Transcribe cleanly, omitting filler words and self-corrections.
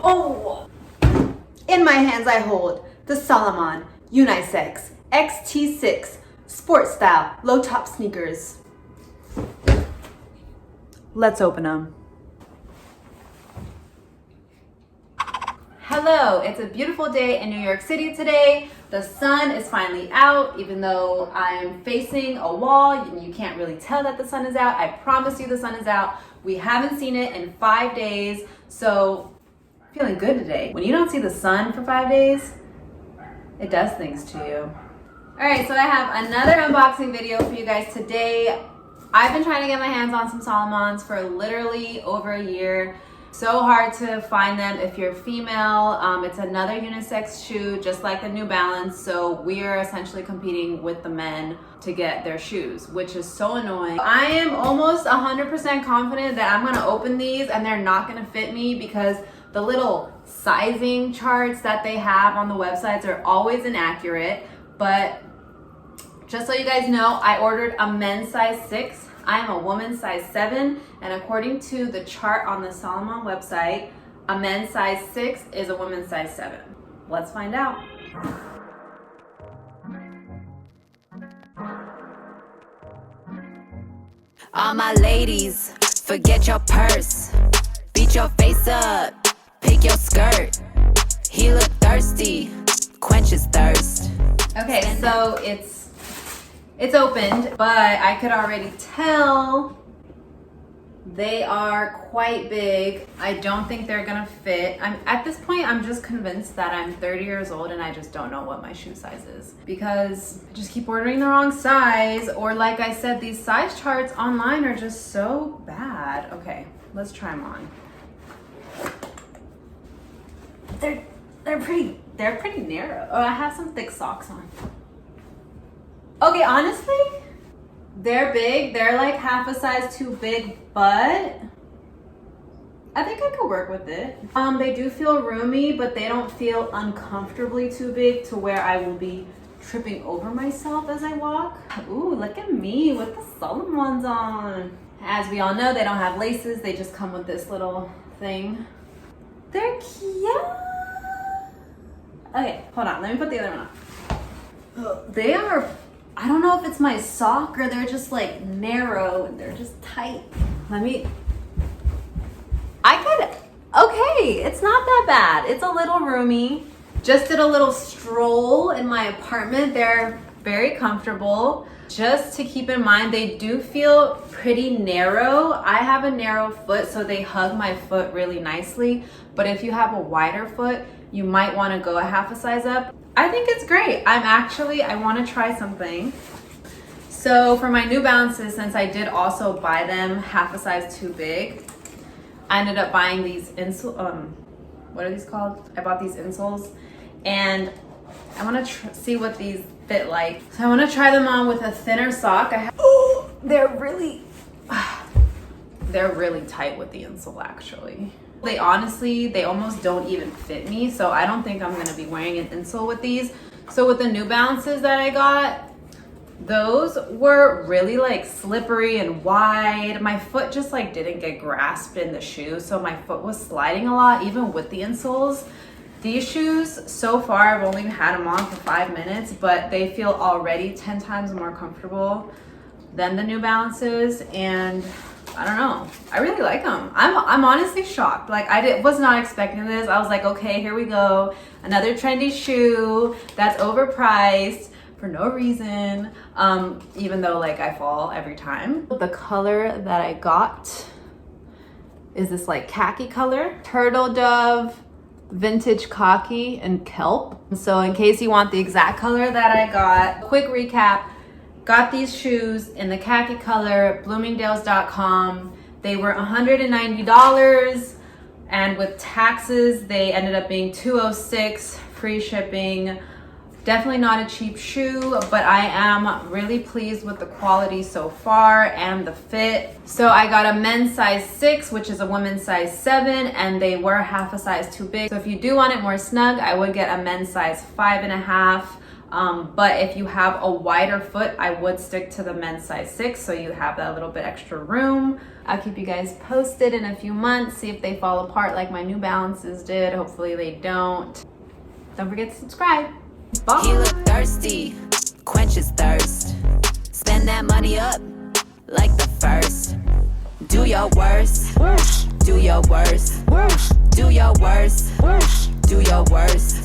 Oh! In my hands I hold the Salomon XT-6 sport style low top sneakers. Let's open them. Hello, it's a beautiful day in New York City today. The sun is finally out, even though I'm facing a wall and you can't really tell that the sun is out. I promise you the sun is out. We haven't seen it in 5 days, so I'm feeling good today. When you don't see the sun for 5 days, it does things to you. All right, so I have another unboxing video for you guys today. I've been trying to get my hands on some Salomons for literally over a year. So hard to find them if you're female. It's another unisex shoe, just like the New Balance. So we are essentially competing with the men to get their shoes, which is so annoying. I am almost 100% confident that I'm gonna open these and they're not gonna fit me because the little sizing charts that they have on the websites are always inaccurate. But just so you guys know, I ordered a men's size 6. I am a woman's size 7, and according to the chart on the Salomon website, a men's size 6 is a woman's size 7. Let's find out. All my ladies, forget your purse. Beat your face up, pick your skirt. He look thirsty, quench his thirst. Okay, so it's opened, but I could already tell they are quite big. I don't think they're gonna fit. At this point, I'm just convinced that I'm 30 years old and I just don't know what my shoe size is because I just keep ordering the wrong size, or like I said, these size charts online are just so bad. Okay, let's try them on. They're pretty narrow. Oh, I have some thick socks on. Okay, honestly, they're big. They're like half a size too big, but I think I could work with it. They do feel roomy, but they don't feel uncomfortably too big to where I will be tripping over myself as I walk. Ooh, look at me with the Salomons on. As we all know, they don't have laces. They just come with this little thing. They're cute. Okay, hold on. Let me put the other one on. They are, I don't know if it's my sock or they're just like narrow and they're just tight. Okay, it's not that bad. It's a little roomy. Just did a little stroll in my apartment. They're very comfortable. Just to keep in mind, they do feel pretty narrow. I have a narrow foot, so they hug my foot really nicely. But if you have a wider foot, you might want to go a half a size up. I think it's great. I want to try something. So for my New Balances, since I did also buy them half a size too big, I ended up buying these what are these called? I bought these insoles, and I want to see what these fit like. So I want to try them on with a thinner sock. They're really tight with the insole actually. They almost don't even fit me, so I don't think I'm gonna be wearing an insole with these. So with the New Balances that I got, those were really like slippery and wide. My foot just like didn't get grasped in the shoe, so my foot was sliding a lot even with the insoles. These shoes, so far, I've only had them on for 5 minutes, but they feel already 10 times more comfortable than the New Balances, and I don't know. I really like them. I'm honestly shocked. Like was not expecting this. I was like, okay, here we go. Another trendy shoe that's overpriced for no reason. Even though like I fall every time. The color that I got is this like khaki color. Turtle dove, vintage khaki, and kelp. So in case you want the exact color that I got, quick recap. Got these shoes in the khaki color, bloomingdales.com. They were $190, and with taxes, they ended up being $206, free shipping. Definitely not a cheap shoe, but I am really pleased with the quality so far and the fit. So I got a men's size 6, which is a woman's size 7, and they were half a size too big. So if you do want it more snug, I would get a men's size 5.5. But if you have a wider foot, I would stick to the men's size 6 so you have that little bit extra room. I'll keep you guys posted in a few months, see if they fall apart like my New Balances did. Hopefully they don't. Don't forget to subscribe. Bye. He look thirsty, quench his thirst. Spend that money up like the first. Do your worst, do your worst, do your worst, do your worst.